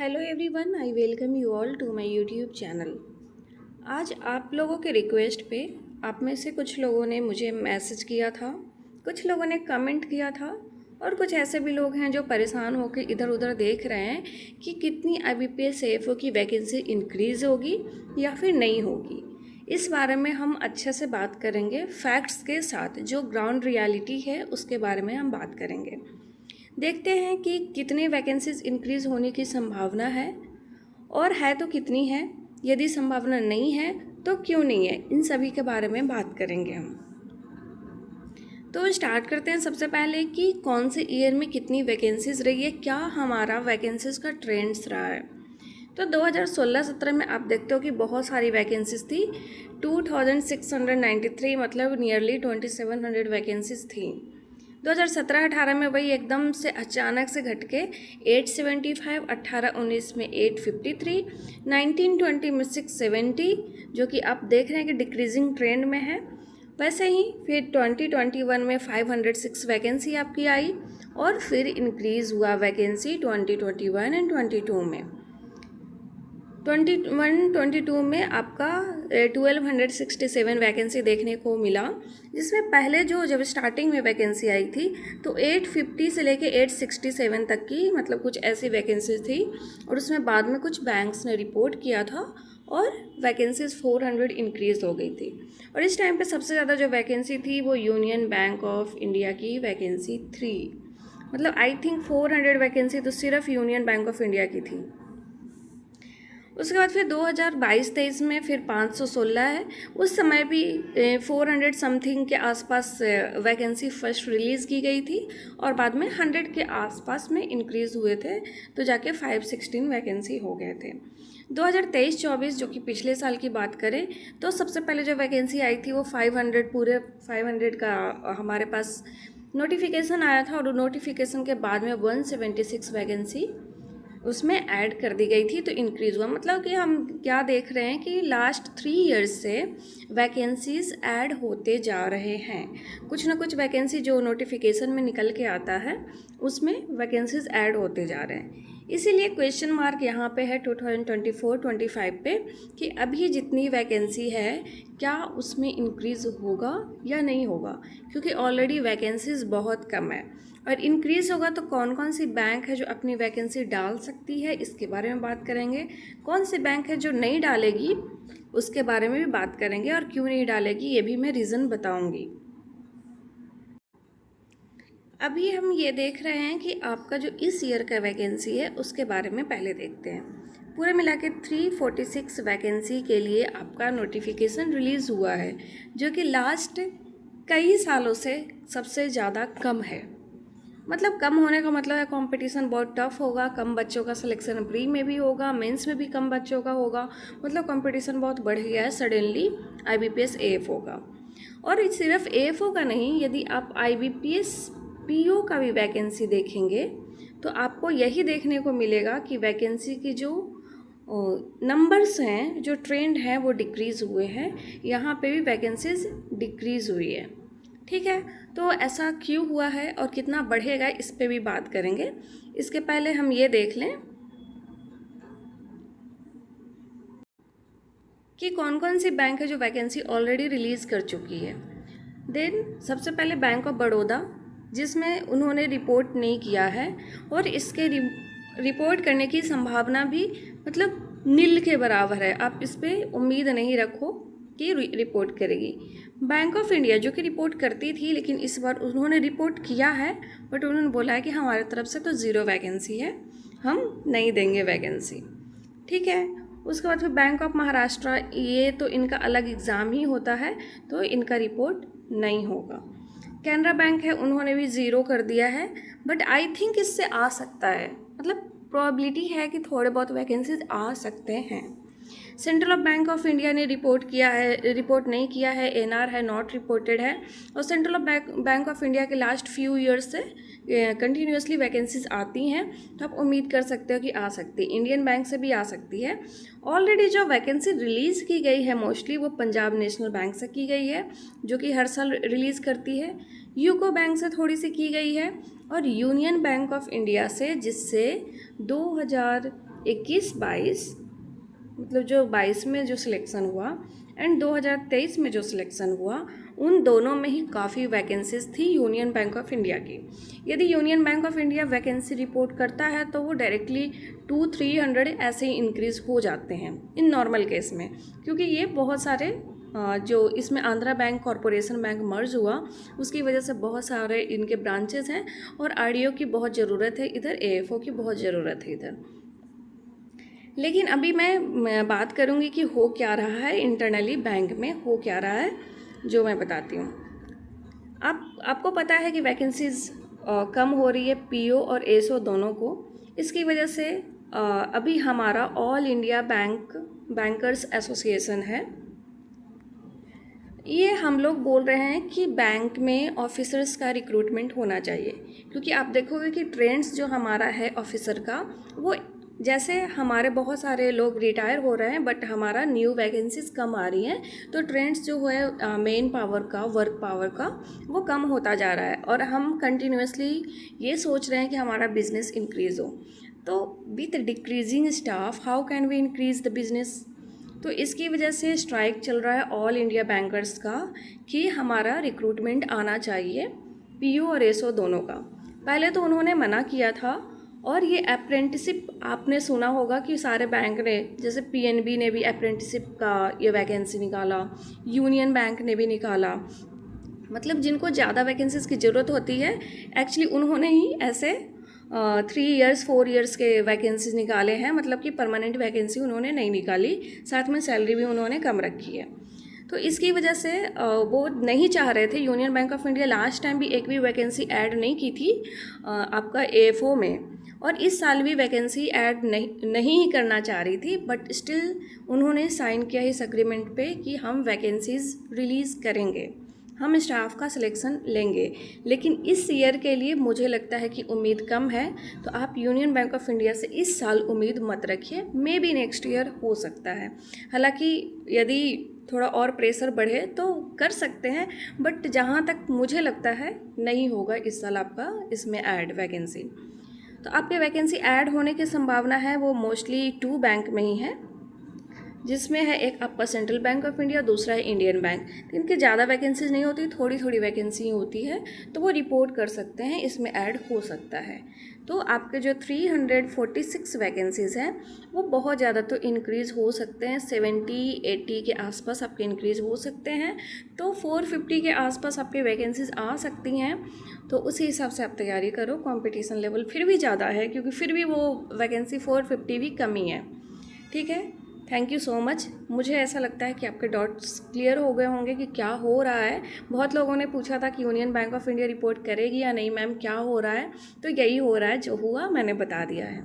Hello everyone, I welcome you all to my YouTube channel. आज आप लोगों के रिक्वेस्ट पे आप में से कुछ लोगों ने मुझे मैसेज किया था, कुछ लोगों ने कमेंट किया था और कुछ ऐसे भी लोग हैं जो परेशान होकर इधर उधर देख रहे हैं कि कितनी IBPS AFO की वैकेंसी इंक्रीज़ होगी या फिर नहीं होगी। इस बारे में हम अच्छे से बात करेंगे, फैक्ट्स के साथ जो ग्राउंड रियलिटी है उसके बारे में हम बात करेंगे। देखते हैं कि कितने वैकेंसीज इंक्रीज़ होने की संभावना है और है तो कितनी है, यदि संभावना नहीं है तो क्यों नहीं है, इन सभी के बारे में बात करेंगे हम। तो स्टार्ट करते हैं सबसे पहले कि कौन से ईयर में कितनी वैकेंसीज रही है, क्या हमारा वैकेंसीज का ट्रेंड्स रहा है। तो 2016-17 में आप देखते हो कि बहुत सारी वैकेंसीज थी, 2693, मतलब नियरली 2700 वैकेंसीज थी। 2017-18 में वही एकदम से अचानक से घट के 875, 18-19 में 853, 19-20 में 670, जो कि आप देख रहे हैं कि डिक्रीजिंग ट्रेंड में है। वैसे ही फिर 2021 में 506 वैकेंसी आपकी आई और फिर इंक्रीज़ हुआ वैकेंसी 2021 एंड 22 में। 21-22 में आपका 1267 वैकेंसी देखने को मिला, जिसमें पहले जब स्टार्टिंग में वैकेंसी आई थी तो 850 से लेके 867 तक की, मतलब कुछ ऐसी वैकेंसी थी और उसमें बाद में कुछ बैंक्स ने रिपोर्ट किया था और वैकेंसीज 400 इंक्रीज़ हो गई थी। और इस टाइम पे सबसे ज़्यादा जो वैकेंसी थी वो यूनियन बैंक ऑफ इंडिया की वैकेंसी 3, मतलब आई थिंक 400 वैकेंसी तो सिर्फ यूनियन बैंक ऑफ इंडिया की थी। उसके बाद फिर 2022-23 में फिर 516 है। उस समय भी 400 समथिंग के आसपास वैकेंसी फर्स्ट रिलीज़ की गई थी और बाद में 100 के आसपास में इंक्रीज़ हुए थे, तो जाके 516 वैकेंसी हो गए थे। 2023-24 जो कि पिछले साल की बात करें तो सबसे पहले जो वैकेंसी आई थी वो 500, पूरे 500 का हमारे पास नोटिफिकेशन आया था और नोटिफिकेशन के बाद में 176 वैकेंसी उसमें ऐड कर दी गई थी, तो इंक्रीज़ हुआ। मतलब कि हम क्या देख रहे हैं कि लास्ट 3 इयर्स से वैकेंसीज़ ऐड होते जा रहे हैं। कुछ ना कुछ वैकेंसी जो नोटिफिकेशन में निकल के आता है उसमें वैकेंसीज़ ऐड होते जा रहे हैं। इसीलिए क्वेश्चन मार्क यहाँ पे है 2024-25 पे कि अभी जितनी वैकेंसी है क्या उसमें इंक्रीज़ होगा या नहीं होगा, क्योंकि ऑलरेडी वैकेंसीज़ बहुत कम है। और इंक्रीज़ होगा तो कौन कौन सी बैंक है जो अपनी वैकेंसी डाल सकती है, इसके बारे में बात करेंगे। कौन सी बैंक है जो नहीं डालेगी उसके बारे में भी बात करेंगे, और क्यों नहीं डालेगी ये भी मैं रीज़न बताऊंगी। अभी हम ये देख रहे हैं कि आपका जो इस ईयर का वैकेंसी है उसके बारे में पहले देखते हैं। पूरे मिला के 346 वैकेंसी के लिए आपका नोटिफिकेशन रिलीज़ हुआ है, जो कि लास्ट कई सालों से सबसे ज़्यादा कम है। मतलब कम होने का मतलब है कंपटीशन बहुत टफ होगा, कम बच्चों का सिलेक्शन प्री में भी होगा, मेंस में भी कम बच्चों का होगा, मतलब कंपटीशन बहुत बढ़ गया है सडनली IBPS AFO का। और सिर्फ AFO का नहीं, यदि आप IBPS PO का भी वैकेंसी देखेंगे तो आपको यही देखने को मिलेगा कि वैकेंसी की जो नंबर्स हैं, जो ट्रेंड है वो डिक्रीज़ हुए हैं। यहाँ पे भी वैकेंसीज डिक्रीज़ हुई है। ठीक है, तो ऐसा क्यों हुआ है और कितना बढ़ेगा इस पे भी बात करेंगे। इसके पहले हम ये देख लें कि कौन कौन सी बैंक है जो वैकेंसी ऑलरेडी रिलीज़ कर चुकी है। देन सबसे पहले बैंक ऑफ बड़ौदा, जिसमें उन्होंने रिपोर्ट नहीं किया है और इसके रिपोर्ट करने की संभावना भी मतलब नील के बराबर है। आप इस पर उम्मीद नहीं रखो कि रिपोर्ट करेगी। बैंक ऑफ इंडिया जो कि रिपोर्ट करती थी, लेकिन इस बार उन्होंने रिपोर्ट किया है, बट उन्होंने बोला है कि हमारी तरफ से तो 0 वैकेंसी है, हम नहीं देंगे वैकेंसी। ठीक है, उसके बाद फिर बैंक ऑफ महाराष्ट्र, ये तो इनका अलग एग्ज़ाम ही होता है, तो इनका रिपोर्ट नहीं होगा। कैनरा बैंक है, उन्होंने भी 0 कर दिया है, बट आई थिंक इससे आ सकता है, मतलब प्रोबेबिलिटी है कि थोड़े बहुत वैकेंसीज आ सकते हैं। सेंट्रल बैंक ऑफ इंडिया ने रिपोर्ट नहीं किया है, NR है, नॉट रिपोर्टेड है। और सेंट्रल बैंक ऑफ इंडिया के लास्ट फ्यू ईयर्स से कंटिन्यूसली वैकेंसीज आती हैं, तो आप उम्मीद कर सकते हो कि आ सकती है। इंडियन बैंक से भी आ सकती है। ऑलरेडी जो वैकेंसी रिलीज़ की गई है मोस्टली वो पंजाब नेशनल बैंक से की गई है, जो कि हर साल रिलीज़ करती है। यूको बैंक से थोड़ी सी की गई है और यूनियन बैंक ऑफ इंडिया से, जिससे 21-22 मतलब जो 22 में जो सिलेक्शन हुआ एंड 2023 में जो सिलेक्शन हुआ, उन दोनों में ही काफ़ी वैकेंसीज थी यूनियन बैंक ऑफ इंडिया की। यदि union bank of India vacancy report करता है तो वो डायरेक्टली 200-300 ऐसे ही इंक्रीज़ हो जाते हैं इन नॉर्मल केस में, क्योंकि ये बहुत सारे जो इसमें आंध्रा बैंक कॉरपोरेशन बैंक मर्ज हुआ उसकी वजह से बहुत सारे इनके ब्रांचेस हैं और आरडीओ की बहुत ज़रूरत है इधर, एएफओ की बहुत ज़रूरत है इधर। लेकिन अभी मैं बात करूँगी कि हो क्या रहा है इंटरनली बैंक में, हो क्या रहा है जो मैं बताती हूँ। आपको पता है कि वैकेंसीज़ कम हो रही है पीओ और एसओ दोनों को। इसकी वजह से अभी हमारा ऑल इंडिया बैंकर्स एसोसिएशन है, ये हम लोग बोल रहे हैं कि बैंक में ऑफिसर्स का रिक्रूटमेंट होना चाहिए, क्योंकि आप देखोगे कि ट्रेंड्स जो हमारा है ऑफिसर का, वो जैसे हमारे बहुत सारे लोग रिटायर हो रहे हैं बट हमारा न्यू वैकेंसीज कम आ रही हैं, तो ट्रेंड्स जो है मेन पावर का, वर्क पावर का, वो कम होता जा रहा है और हम कंटिन्यूसली ये सोच रहे हैं कि हमारा बिजनेस इंक्रीज़ हो। तो with decreasing staff how can we increase the business? तो इसकी वजह से स्ट्राइक चल रहा है ऑल इंडिया बैंकर्स का कि हमारा रिक्रूटमेंट आना चाहिए पीओ और एसओ दोनों का। पहले तो उन्होंने मना किया था और ये अप्रेंटिसिप आपने सुना होगा कि सारे बैंक ने, जैसे पीएनबी ने भी अप्रेंटिसिप का ये वैकेंसी निकाला, यूनियन बैंक ने भी निकाला, मतलब जिनको ज़्यादा वैकेंसीज़ की ज़रूरत होती है एक्चुअली उन्होंने ही ऐसे 3 इयर्स 4 इयर्स के वैकेंसीज निकाले हैं, मतलब कि परमानेंट वैकेंसी उन्होंने नहीं निकाली, साथ में सैलरी भी उन्होंने कम रखी है। तो इसकी वजह से वो नहीं चाह रहे थे, union bank of India last time भी एक भी वैकेंसी ऐड नहीं की थी आपका एएफओ में, और इस साल भी वैकेंसी ऐड नहीं ही करना चाह रही थी, बट स्टिल उन्होंने साइन किया इस एग्रीमेंट पे कि हम वैकेंसीज रिलीज़ करेंगे, हम स्टाफ का सिलेक्शन लेंगे। लेकिन इस ईयर के लिए मुझे लगता है कि उम्मीद कम है, तो आप यूनियन बैंक ऑफ इंडिया से इस साल उम्मीद मत रखिए, मे बी नेक्स्ट ईयर हो सकता है। हालांकि यदि थोड़ा और प्रेशर बढ़े तो कर सकते हैं, बट जहाँ तक मुझे लगता है नहीं होगा इस साल आपका इसमें ऐड वैकेंसी। तो आपके वैकेंसी ऐड होने की संभावना है वो मोस्टली 2 बैंक में ही है, जिसमें है एक आपका सेंट्रल बैंक ऑफ इंडिया, दूसरा है इंडियन बैंक। इनके ज़्यादा वैकेंसीज नहीं होती, थोड़ी थोड़ी वैकेंसी होती है, तो वो रिपोर्ट कर सकते हैं, इसमें ऐड हो सकता है। तो आपके जो 346 वैकेंसीज़ हैं वो बहुत ज़्यादा तो इंक्रीज़ हो सकते हैं, 70-80 के आसपास आपके इंक्रीज़ हो सकते हैं, तो 450 के आसपास आपके वैकेंसीज़ आ सकती हैं। तो उसी हिसाब से आप तैयारी करो। कंपटीशन लेवल फिर भी ज़्यादा है, क्योंकि फिर भी वो वैकेंसी 450 भी कमी है। ठीक है, थैंक यू सो मच। मुझे ऐसा लगता है कि आपके डॉट्स क्लियर हो गए होंगे कि क्या हो रहा है। बहुत लोगों ने पूछा था कि union bank of India report करेगी या नहीं मैम, क्या हो रहा है, तो यही हो रहा है, जो हुआ मैंने बता दिया है।